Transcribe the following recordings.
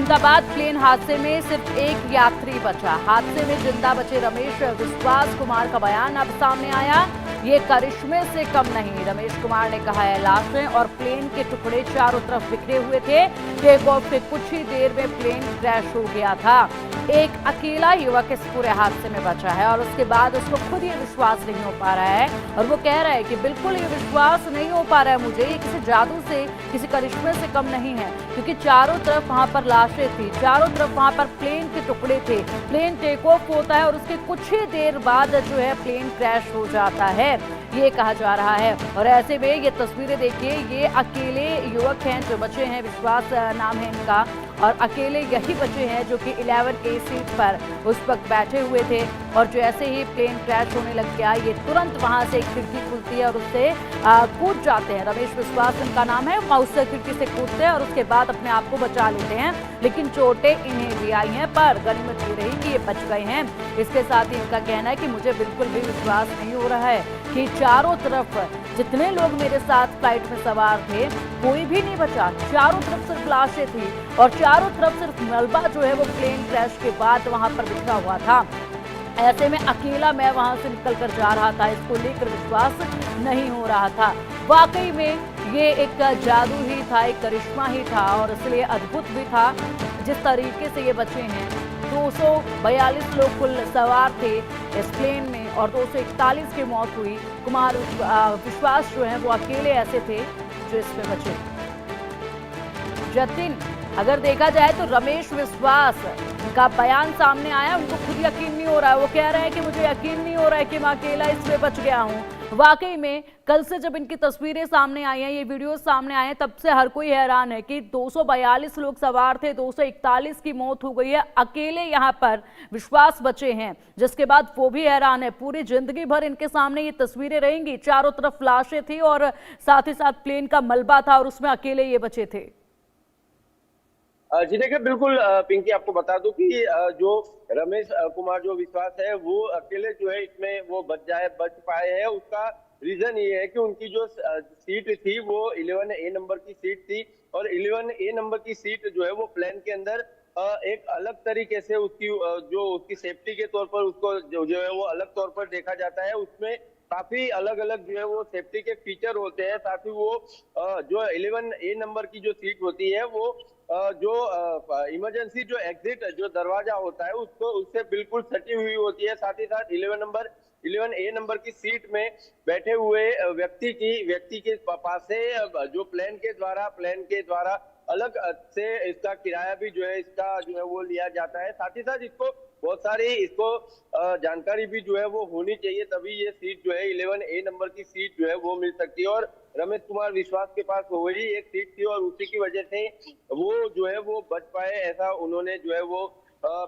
Ahmedabad plane हादसे में सिर्फ एक यात्री बचा। हादसे में जिंदा बचे रमेश विश्वास कुमार का बयान अब सामने आया। ये करिश्मे से कम नहीं। रमेश कुमार ने कहा है लाशें और प्लेन के टुकड़े चारों तरफ बिखरे हुए थे। टेक ऑफ के कुछ ही देर में प्लेन क्रैश हो गया था। एक अकेला युवक इस पूरे हादसे में बचा है और उसके बाद उसको खुद ये विश्वास नहीं हो पा रहा है और वो कह रहा है कि बिल्कुल ये विश्वास नहीं हो पा रहा है मुझे, ये किसी जादू से, किसी करिश्मे से कम नहीं है, क्योंकि चारों तरफ वहां पर लाशें थी, चारों तरफ वहां पर प्लेन के टुकड़े थे। प्लेन टेक ऑफ होता है और उसके कुछ ही देर बाद जो है प्लेन क्रैश हो जाता है, ये कहा जा रहा है। और ऐसे में ये तस्वीरें देखिए, ये अकेले युवक हैं जो बचे हैं, विश्वास नाम है इनका, और अकेले यही बचे हैं जो कि 11A सीट पर उस वक्त बैठे हुए थे। और जैसे ही प्लेन क्रैश होने लग गया, ये तुरंत वहां से एक खिड़की खुलती है और उससे कूद जाते हैं। रमेश विश्वास इनका नाम है। उस खिड़की से कूदते हैं और उसके बाद अपने आप को बचा लेते हैं, लेकिन चोटें इन्हें भी आई हैं, पर गनीमत ये रही कि ये बच गए हैं। इसके साथ ही इनका कहना है कि मुझे बिल्कुल भी विश्वास नहीं हो रहा है कि चारों तरफ जितने लोग मेरे साथ फ्लाइट में सवार थे कोई भी नहीं बचा। चारों तरफ सिर्फ लाशें थी और चारों तरफ सिर्फ मलबा जो है वो प्लेन क्रैश के बाद वहां पर बिखरा हुआ था। ऐसे में अकेला मैं वहां से निकल कर जा रहा था, इसको लेकर विश्वास नहीं हो रहा था। वाकई में ये एक जादू ही था, एक करिश्मा ही था और इसलिए अद्भुत भी था जिस तरीके से ये बचे हैं। 242 लोग कुल सवार थे इस प्लेन में और 241 की मौत हुई। कुमार विश्वास जो है वो अकेले ऐसे थे जो इसमें बचे। जतिन, अगर देखा जाए तो रमेश विश्वास का बयान सामने आया, उनको खुद यकीन नहीं हो रहा है। वो कह रहे हैं कि मुझे यकीन नहीं हो रहा है कि मैं अकेला इसमें बच गया हूं। वाकई में कल से जब इनकी तस्वीरें सामने आई हैं, ये वीडियो सामने आए हैं, तब से हर कोई हैरान है कि 242 लोग सवार थे, 241 की मौत हो गई है, अकेले यहाँ पर विश्वास बचे हैं। जिसके बाद वो भी हैरान है, पूरी जिंदगी भर इनके सामने ये तस्वीरें रहेंगी। चारों तरफ लाशें थी और साथ ही साथ प्लेन का मलबा था और उसमें अकेले ये बचे थे। जी देखिए, बिल्कुल पिंकी, आपको बता दूं कि जो रमेश कुमार जो विश्वास है वो अकेले जो है इसमें वो बच पाए हैं। उसका रीजन ये है कि उनकी जो सीट थी वो 11A नंबर की सीट थी और 11A नंबर की सीट जो है वो प्लेन के अंदर एक अलग तरीके से उसकी जो उसकी सेफ्टी के तौर पर उसको जो है वो अलग तौर पर देखा जाता है। उसमें काफी अलग अलग जो है वो सेफ्टी के फीचर होते हैं। साथ ही वो जो 11A नंबर की जो सीट होती है वो जो इमरजेंसी जो एग्जिट जो दरवाजा होता है उसको उससे बिल्कुल सटी हुई होती है। साथ ही साथ 11A नंबर की सीट में बैठे हुए व्यक्ति के पास से जो प्लेन के द्वारा अलग से इसका किराया भी जो है इसका जो है वो लिया जाता है। साथ ही साथ इसको बहुत सारी जानकारी भी जो है वो होनी चाहिए, तभी ये सीट जो है 11A नंबर की सीट जो है वो मिल सकती है। और रमेश कुमार विश्वास के पास वही एक सीट थी और उसी की वजह से वो जो है वो बच पाए, ऐसा उन्होंने जो है वो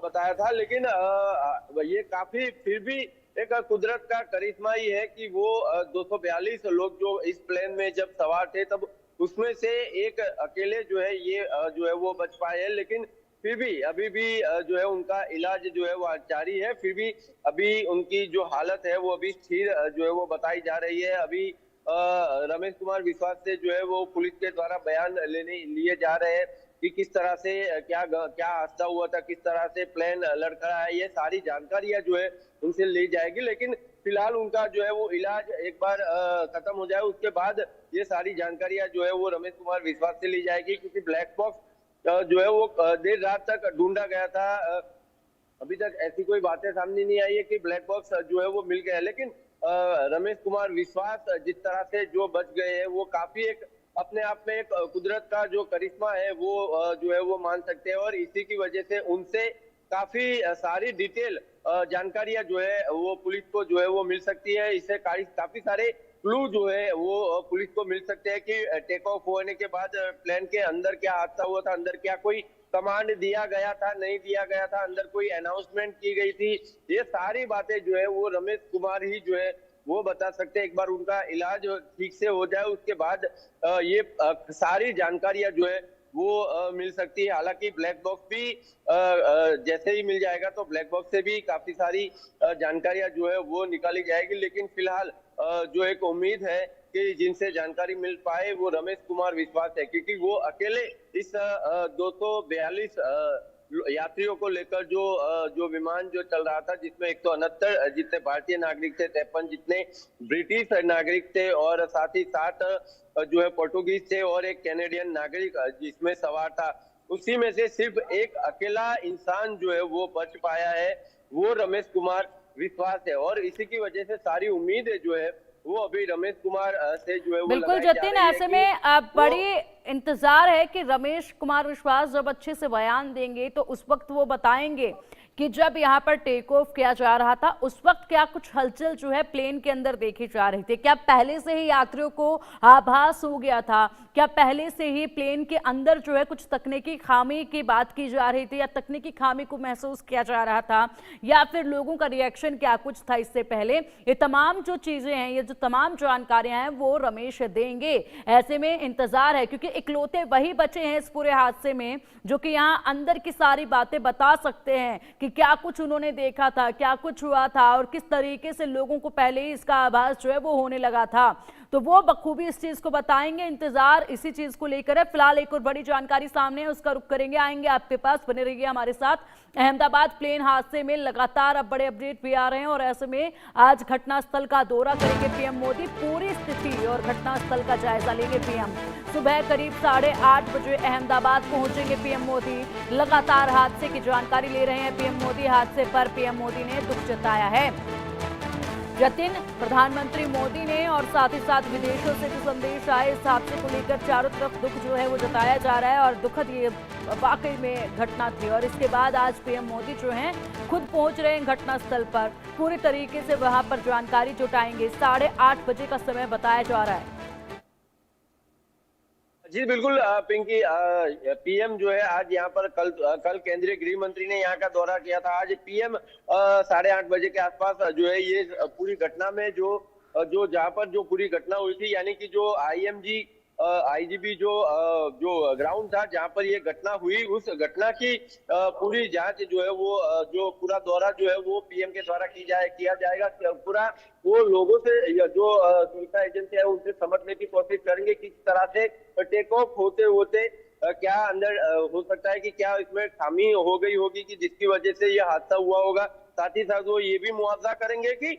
बताया था। लेकिन ये काफी फिर भी एक कुदरत का करिश्मा ही है कि वो 242 लोग जो इस प्लेन में जब सवार थे तब उसमें से एक अकेले जो है ये जो है वो बच पाए हैं। लेकिन फिर भी अभी भी जो है उनका इलाज जो है वो जारी है। फिर भी अभी उनकी जो हालत है वो अभी स्थिर जो है वो बताई जा रही है। अभी रमेश कुमार विश्वास से जो है वो पुलिस के द्वारा बयान लिए जा रहे हैं कि किस तरह से क्या हादसा हुआ था, किस तरह से प्लेन लड़खड़ा है, ये सारी जानकारियां जो है उनसे ली जाएगी। लेकिन फिलहाल उनका जो है वो इलाज एक बार खत्म हो जाए उसके बाद ये सारी जानकारियां जो है वो रमेश कुमार विश्वास से ली जाएगी, क्योंकि ब्लैक बॉक्स जो है वो देर रात तक ढूंढा गया था। अभी तक ऐसी कोई बातें सामने नहीं आई है कि ब्लैक बॉक्स जो है वो मिल गया है। लेकिन रमेश कुमार विश्वास जिस तरह से जो बच गए हैं वो काफी एक अपने आप में एक कुदरत का जो करिश्मा है वो जो है वो मान सकते हैं। और इसी की वजह से उनसे काफी सारी डिटेल जानकारियां जो है वो पुलिस को जो है वो मिल सकती है। इससे काफी सारे क्लू जो है वो पुलिस को मिल सकते हैं कि टेक ऑफ होने के बाद प्लेन के अंदर क्या हादसा हुआ था, अंदर क्या कोई कमांड दिया गया था, नहीं दिया गया था, अंदर कोई अनाउंसमेंट की गई थी। ये सारी बातें जो है वो रमेश कुमार ही जो है वो बता सकते हैं। एक बार उनका इलाज ठीक से हो जाए उसके बाद ये सारी जानकारियां जो है वो मिल सकती है। हालांकि ब्लैक बॉक्स भी जैसे ही मिल जाएगा तो ब्लैक बॉक्स से भी काफी सारी जानकारियां जो है वो निकाली जाएगी। लेकिन फिलहाल जो एक उम्मीद है कि जिनसे जानकारी मिल पाए वो रमेश कुमार विश्वास है, क्योंकि वो अकेले इस 242 यात्रियों को लेकर जो विमान जो चल रहा था, जिसमें 169 जितने भारतीय नागरिक थे, 53 जितने ब्रिटिश नागरिक थे और साथ ही 60 जो है पोर्टुगीज थे और एक कैनेडियन नागरिक जिसमें सवार था। उसी में से सिर्फ एक अकेला इंसान जो है वो बच पाया है, वो रमेश कुमार विश्वास है। और इसी की वजह से सारी उम्मीदें जो है वो अभी रमेश कुमार से जो है वो बिल्कुल लगाई जा जतिन, रही है ऐसे कि में वो बड़ी इंतजार है कि रमेश कुमार विश्वास जब अच्छे से बयान देंगे तो उस वक्त वो बताएंगे कि जब यहाँ पर टेक ऑफ किया जा रहा था उस वक्त क्या कुछ हलचल जो है प्लेन के अंदर देखी जा रही थी, क्या पहले से ही यात्रियों को आभास हो गया था, क्या पहले से ही प्लेन के अंदर जो है कुछ तकनीकी खामी की बात की जा रही थी या तकनीकी खामी को महसूस किया जा रहा था, या फिर लोगों का रिएक्शन क्या कुछ था इससे पहले। ये तमाम जो चीजें हैं, ये जो तमाम जानकारियां हैं वो रमेश देंगे। ऐसे में इंतजार है क्योंकि इकलौते वही बचे हैं इस पूरे हादसे में जो कि यहाँ अंदर की सारी बातें बता सकते हैं कि क्या कुछ उन्होंने देखा था, क्या कुछ हुआ था और किस तरीके से लोगों को पहले ही इसका आभास जो है वो होने लगा था। तो वो बखूबी इस चीज को बताएंगे, इंतजार इसी चीज को लेकर है। फिलहाल एक और बड़ी जानकारी सामने है, उसका रुख करेंगे, आएंगे आपके पास, बने रहिए हमारे साथ। अहमदाबाद प्लेन हादसे में लगातार अब बड़े अपडेट भी आ रहे हैं और ऐसे में आज घटनास्थल का दौरा करेंगे पीएम मोदी। पूरी स्थिति और घटनास्थल का जायजा लेंगे पीएम। सुबह करीब 8:30 बजे अहमदाबाद पहुंचेंगे पीएम मोदी। लगातार हादसे की जानकारी ले रहे हैं पीएम मोदी। हादसे पर पीएम मोदी ने दुख जताया है। जतिन, प्रधानमंत्री मोदी ने और साथ ही साथ विदेशों से जो संदेश आए इस हादसे को लेकर चारों तरफ दुख जो है वो जताया जा रहा है और दुखद ये वाकई में घटना थी। और इसके बाद आज पीएम मोदी जो हैं खुद पहुंच रहे हैं घटनास्थल पर, पूरी तरीके से वहां पर जानकारी जुटाएंगे। 8:30 बजे का समय बताया जा रहा है। जी बिल्कुल पिंकी, पीएम जो है आज यहाँ पर कल केंद्रीय गृह मंत्री ने यहाँ का दौरा किया था। आज पीएम 8:30 बजे के आसपास जो है ये पूरी घटना में जो जहाँ पर जो पूरी घटना हुई थी, यानी कि जो आईजीबी जो ग्राउंड था जहाँ पर ये घटना हुई, उस घटना की पूरी जांच जो है वो जो पूरा दौरा जो है वो पीएम के द्वारा किया जाएगा। पूरा वो लोगों से जो सुरक्षा एजेंसी है उनसे समझने की कोशिश करेंगे किस तरह से टेक ऑफ होते होते क्या अंदर हो सकता है कि क्या इसमें खामी हो गई होगी कि जिसकी वजह से ये हादसा हुआ होगा। साथ ही साथ वो ये भी मुआवजा करेंगे कि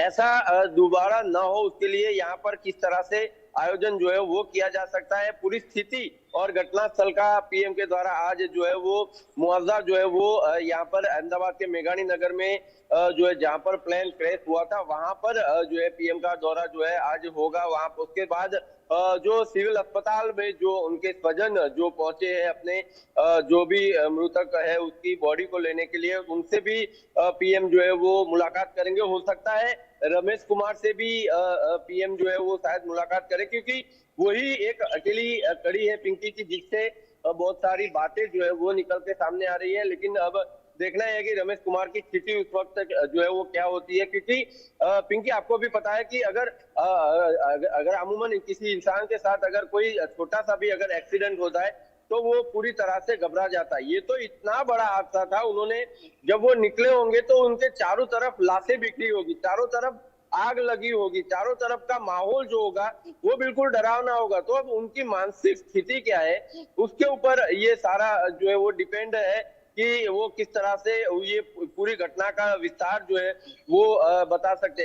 ऐसा दोबारा ना हो, उसके लिए यहाँ पर किस तरह से आयोजन जो है वो किया जा सकता है। पूरी स्थिति और घटनास्थल का पीएम के द्वारा आज जो है वो मुआवजा जो है वो यहाँ पर अहमदाबाद के मेघानी नगर में जो है जहाँ पर प्लेन क्रैश हुआ था वहां पर जो है पीएम का दौरा जो है आज होगा। वहां उसके बाद जो सिविल अस्पताल में जो उनके स्वजन जो पहुंचे हैं अपने जो भी मृतक है उसकी बॉडी को लेने के लिए, उनसे भी पीएम जो है वो मुलाकात करेंगे। हो सकता है रमेश कुमार से भी पीएम जो है वो शायद मुलाकात करे, क्योंकि वही एक अकेली कड़ी है पिंकी की जिससे बहुत सारी बातें जो है वो निकल के सामने आ रही है। लेकिन अब देखना है कि रमेश कुमार की स्थिति उस वक्त जो है वो क्या होती है, क्योंकि पिंकी आपको भी पता है कि अगर अमूमन किसी इंसान के साथ अगर कोई छोटा सा भी अगर एक्सीडेंट हो जाए तो वो पूरी तरह से घबरा जाता है। ये तो इतना बड़ा हादसा था, उन्होंने जब वो निकले होंगे तो उनके चारों तरफ लाशें बिखरी होगी, चारों तरफ आग लगी होगी, चारों तरफ का माहौल जो होगा वो बिल्कुल डरावना होगा। तो अब उनकी मानसिक स्थिति क्या है उसके ऊपर ये सारा जो है वो डिपेंड है कि वो किस तरह से ये पूरी घटना का विस्तार जो है वो बता सकते हैं।